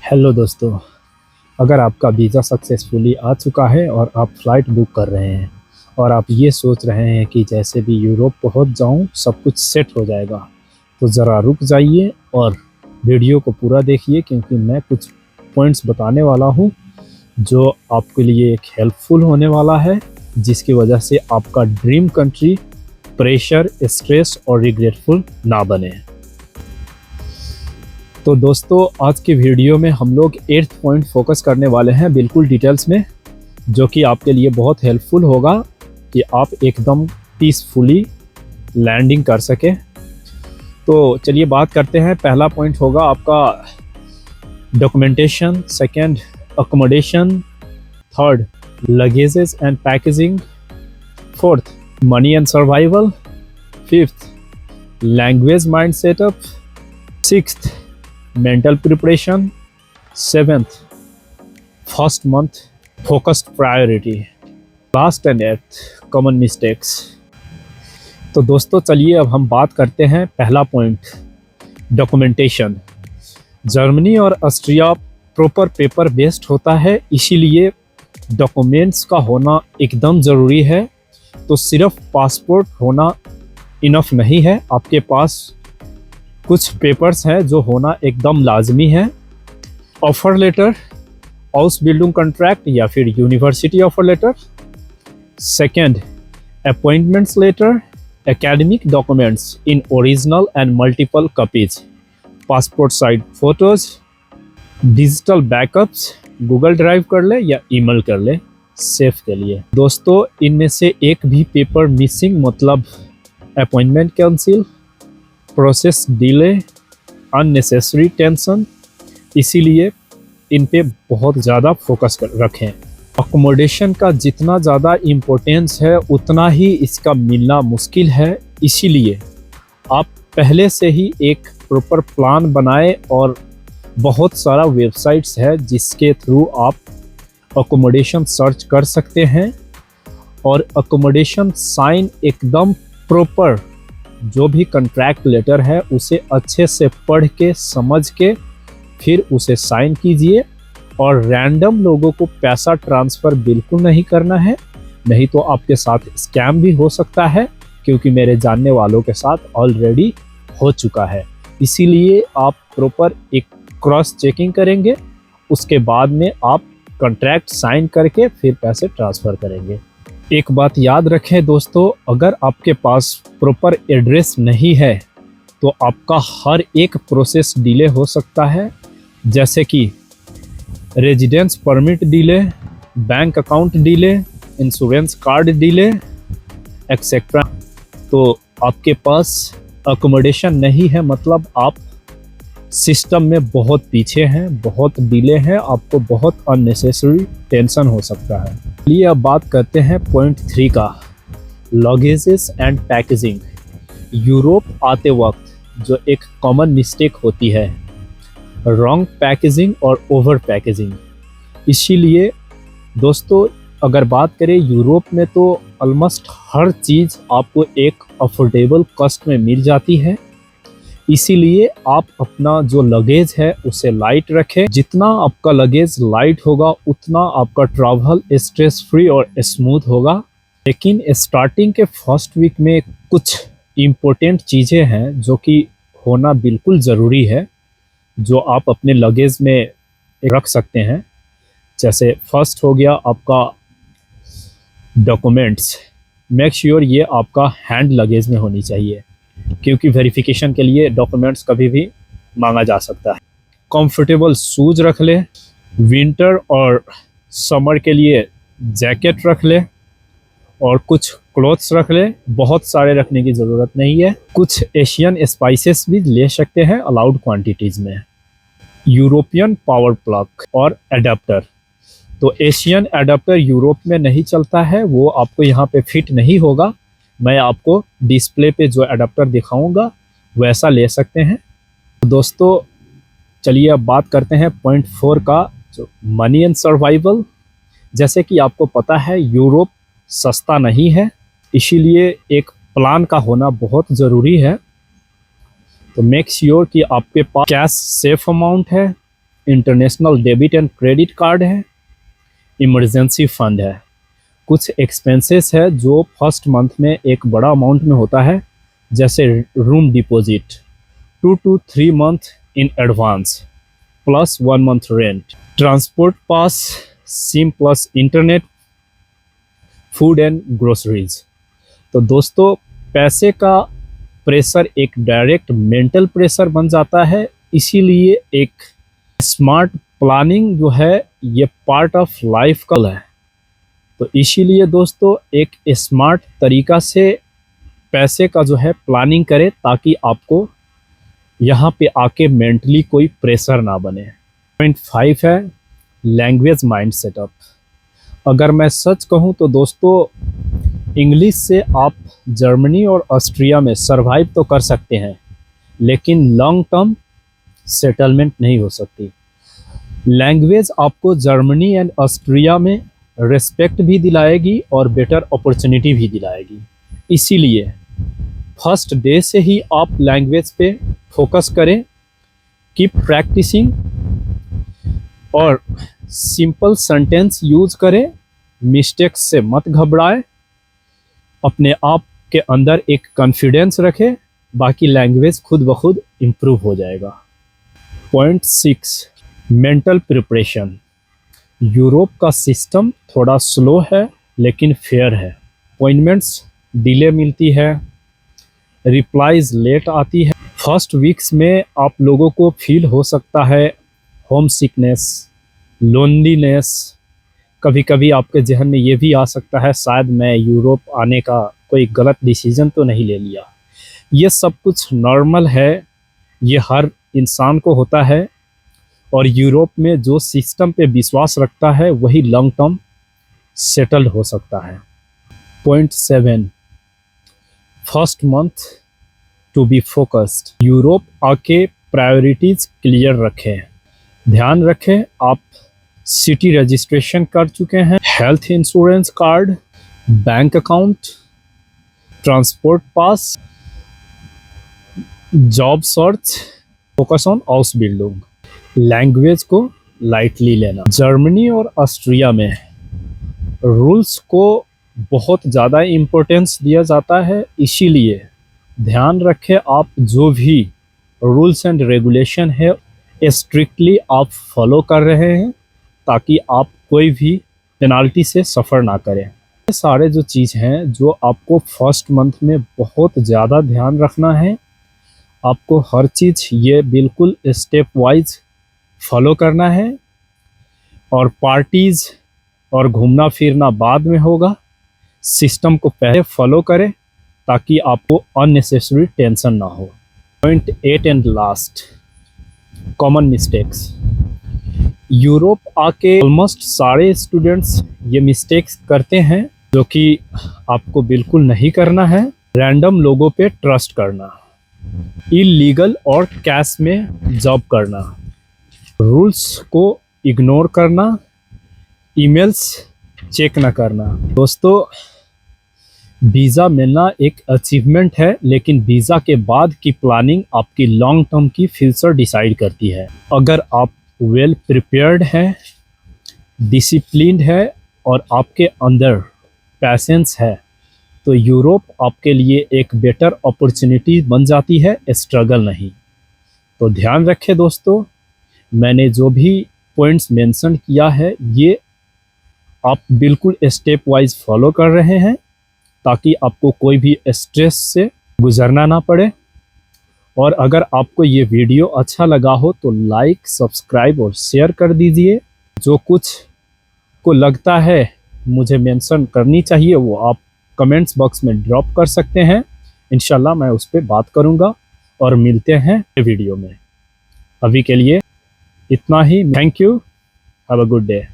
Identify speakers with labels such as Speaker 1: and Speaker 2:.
Speaker 1: Hello दोस्तों। अगर आपका वीज़ा सक्सेसफुली आ चुका है और आप फ़्लाइट बुक कर रहे हैं और आप ये सोच रहे हैं कि जैसे भी यूरोप पहुंच जाऊं सब कुछ सेट हो जाएगा, तो ज़रा रुक जाइए और वीडियो को पूरा देखिए, क्योंकि मैं कुछ पॉइंट्स बताने वाला हूं जो आपके लिए एक हेल्पफुल होने वाला है, जिसकी वजह से आपका ड्रीम कंट्री प्रेशर, स्ट्रेस और रिग्रेटफुल ना बने। तो दोस्तों, आज की वीडियो में हम लोग 8th पॉइंट फोकस करने वाले हैं बिल्कुल डिटेल्स में, जो कि आपके लिए बहुत हेल्पफुल होगा कि आप एकदम पीसफुली लैंडिंग कर सकें। तो चलिए बात करते हैं। पहला पॉइंट होगा आपका documentation, second accommodation, third luggages and packaging, fourth money and survival, fifth language mind setup, sixth mental preparation, seventh first month focused priority, last and eighth common mistakes। तो दोस्तों चलिए अब हम बात करते हैं। पहला पॉइंट डॉक्यूमेंटेशन। जर्मनी और ऑस्ट्रिया प्रॉपर पेपर बेस्ड होता है, इसीलिए डॉक्यूमेंट्स का होना एकदम ज़रूरी है। तो सिर्फ पासपोर्ट होना इनफ नहीं है, आपके पास कुछ पेपर्स हैं जो होना एकदम लाजमी है। Offer letter, house building contract या फिर university offer letter. Second appointments letter, academic documents in original and multiple copies, passport size photos, digital backups, Google drive कर ले या ईमेल कर ले सेफ के लिए। दोस्तों, इनमें से एक भी पेपर मिसिंग मतलब appointment cancel, process delay, unnecessary tension, इसीलिए इन पे बहुत ज़्यादा फोकस रखें। अकोमोडेशन का जितना ज़्यादा इम्पोर्टेंस है उतना ही इसका मिलना मुश्किल है, इसीलिए आप पहले से ही एक प्रॉपर प्लान बनाएं। और बहुत सारा वेबसाइट्स है जिसके थ्रू आप अकोमोडेशन सर्च कर सकते हैं और अकोमोडेशन साइन एकदम प्रॉपर, जो भी कॉन्ट्रैक्ट लेटर है उसे अच्छे से पढ़ के समझ के फिर उसे साइन कीजिए। और रैंडम लोगों को पैसा ट्रांसफ़र बिल्कुल नहीं करना है, नहीं तो आपके साथ स्कैम भी हो सकता है, क्योंकि मेरे जानने वालों के साथ ऑलरेडी हो चुका है। इसीलिए आप प्रॉपर एक क्रॉस चेकिंग करेंगे, उसके बाद में आप कॉन्ट्रैक्ट साइन करके फिर पैसे ट्रांसफ़र करेंगे। एक बात याद रखें दोस्तों, अगर आपके पास प्रॉपर एड्रेस नहीं है तो आपका हर एक प्रोसेस डिले हो सकता है, जैसे कि residence permit delay, bank account delay, insurance card delay etcetera. तो आपके पास अकोमोडेशन नहीं है मतलब आप सिस्टम में बहुत पीछे हैं, बहुत डिले हैं, आपको बहुत अननेसेसरी टेंशन हो सकता है। चलिए अब बात करते हैं पॉइंट 3 का, लगेजेस एंड पैकेजिंग। यूरोप आते वक्त जो एक कॉमन मिस्टेक होती है, रॉन्ग पैकेजिंग और ओवर पैकेजिंग। इसीलिए दोस्तों, अगर बात करें यूरोप में तो ऑलमोस्ट हर चीज़ आपको एक अफोर्डेबल कॉस्ट में मिल जाती है, इसीलिए आप अपना जो लगेज है उसे लाइट रखें। जितना आपका लगेज लाइट होगा उतना आपका ट्रैवल स्ट्रेस फ्री और स्मूथ होगा। लेकिन स्टार्टिंग के फर्स्ट वीक में कुछ इम्पोर्टेंट चीज़ें हैं जो कि होना बिल्कुल ज़रूरी है, जो आप अपने लगेज में रख सकते हैं। जैसे फर्स्ट हो गया आपका डॉक्यूमेंट्स। मेक श्योर ये आपका हैंड लगेज में होनी चाहिए, क्योंकि वेरिफिकेशन के लिए डॉक्यूमेंट्स कभी भी मांगा जा सकता है। कंफर्टेबल शूज रख ले, विंटर और समर के लिए जैकेट रख ले और कुछ क्लोथ्स रख ले, बहुत सारे रखने की ज़रूरत नहीं है। कुछ एशियन स्पाइसेस भी ले सकते हैं अलाउड क्वांटिटीज़ में। यूरोपियन पावर प्लग और एडाप्टर। तो एशियन एडाप्टर यूरोप में नहीं चलता है, वो आपको यहाँ पे फिट नहीं होगा। मैं आपको डिस्प्ले पे जो एडाप्टर दिखाऊंगा वैसा ले सकते हैं। दोस्तों चलिए अब बात करते हैं पॉइंट 4 का, जो मनी एंड सर्वाइवल। जैसे कि आपको पता है यूरोप सस्ता नहीं है, इसीलिए एक प्लान का होना बहुत ज़रूरी है। तो मेक श्योर कि आपके पास कैश सेफ अमाउंट है, international debit and credit card है, इमरजेंसी फंड है। कुछ एक्सपेंसेस है जो फर्स्ट मंथ में एक बड़ा अमाउंट में होता है, जैसे room deposit 2 to 3 month in advance plus 1 month rent, transport pass, SIM plus internet, food and groceries. तो दोस्तों पैसे का प्रेशर एक डायरेक्ट मेंटल प्रेशर बन जाता है, इसीलिए एक स्मार्ट प्लानिंग जो है ये पार्ट ऑफ लाइफ का है। तो इसीलिए दोस्तों एक स्मार्ट तरीका से पैसे का जो है प्लानिंग करें, ताकि आपको यहाँ पे आके मेंटली कोई प्रेशर ना बने। पॉइंट 5 है लैंग्वेज माइंड सेटअप। अगर मैं सच कहूँ तो दोस्तों इंग्लिश से आप जर्मनी और ऑस्ट्रिया में सरवाइव तो कर सकते हैं, लेकिन लॉन्ग टर्म सेटलमेंट नहीं हो सकती। लैंग्वेज आपको जर्मनी एंड ऑस्ट्रिया में रिस्पेक्ट भी दिलाएगी और बेटर अपॉर्चुनिटी भी दिलाएगी। इसीलिए फर्स्ट डे से ही आप लैंग्वेज पे फोकस करें, कीप प्रैक्टिसिंग और सिंपल सेंटेंस यूज करें, मिस्टेक्स से मत घबराएं, अपने आप के अंदर एक कॉन्फिडेंस रखें, बाकी लैंग्वेज खुद ब खुद इम्प्रूव हो जाएगा। Point 6 mental preparation. यूरोप का सिस्टम थोड़ा स्लो है लेकिन फेयर है। अपॉइंटमेंट्स डिले मिलती है, रिप्लाईज लेट आती है। फर्स्ट वीक्स में आप लोगों को फील हो सकता है होम सिकनेस, लोनलीनेस। कभी कभी आपके जहन में ये भी आ सकता है शायद मैं यूरोप आने का कोई गलत डिसीजन तो नहीं ले लिया। ये सब कुछ नॉर्मल है, ये हर इंसान को होता है, और यूरोप में जो सिस्टम पे विश्वास रखता है वही लॉन्ग टर्म सेटल्ड हो सकता है। Point 7 first month to be focused. Europe आके प्रायोरिटीज क्लियर रखें, ध्यान रखें आप सिटी रजिस्ट्रेशन कर चुके हैं, health insurance card, bank account, transport pass, job search, focus on house building. Language को लाइटली लेना। जर्मनी और ऑस्ट्रिया में रूल्स को बहुत ज़्यादा इम्पोर्टेंस दिया जाता है, इसीलिए ध्यान रखें आप जो भी रूल्स एंड रेगुलेशन है स्ट्रिक्टली आप फॉलो कर रहे हैं, ताकि आप कोई भी पेनाल्टी से सफ़र ना करें। ये सारे जो चीज़ हैं जो आपको फर्स्ट मंथ में बहुत ज़्यादा ध्यान रखना है, आपको हर चीज़ ये बिल्कुल स्टेप वाइज फॉलो करना है, और पार्टीज़ और घूमना फिरना बाद में होगा। सिस्टम को पहले फॉलो करें ताकि आपको अननेसेसरी टेंशन ना हो। Point 8 and last common mistakes. Europe आके ऑलमोस्ट सारे स्टूडेंट्स ये मिस्टेक्स करते हैं जो कि आपको बिल्कुल नहीं करना है। रैंडम लोगों पे ट्रस्ट करना, इलीगल और कैश में जॉब करना, रूल्स को इग्नोर करना, ईमेल्स चेक ना करना। दोस्तों वीज़ा मिलना एक अचीवमेंट है, लेकिन वीज़ा के बाद की प्लानिंग आपकी लॉन्ग टर्म की फ्यूचर डिसाइड करती है। अगर आप वेल प्रिपेयर्ड हैं, डिसिप्लिन्ड है और आपके अंदर पैशंस है, तो यूरोप आपके लिए एक बेटर अपॉर्चुनिटी बन जाती है, स्ट्रगल नहीं। तो ध्यान रखें दोस्तों, मैंने जो भी पॉइंट्स मेंशन किया है ये आप बिल्कुल स्टेप वाइज फॉलो कर रहे हैं, ताकि आपको कोई भी स्ट्रेस से गुजरना ना पड़े। और अगर आपको ये वीडियो अच्छा लगा हो तो लाइक, सब्सक्राइब और शेयर कर दीजिए। जो कुछ को लगता है मुझे मेंशन करनी चाहिए वो आप कमेंट्स बॉक्स में ड्रॉप कर सकते हैं, इंशाल्लाह मैं उस पर बात करूंगा। और मिलते हैं वीडियो में। अभी के लिए इतना ही। Thank you, have a good day.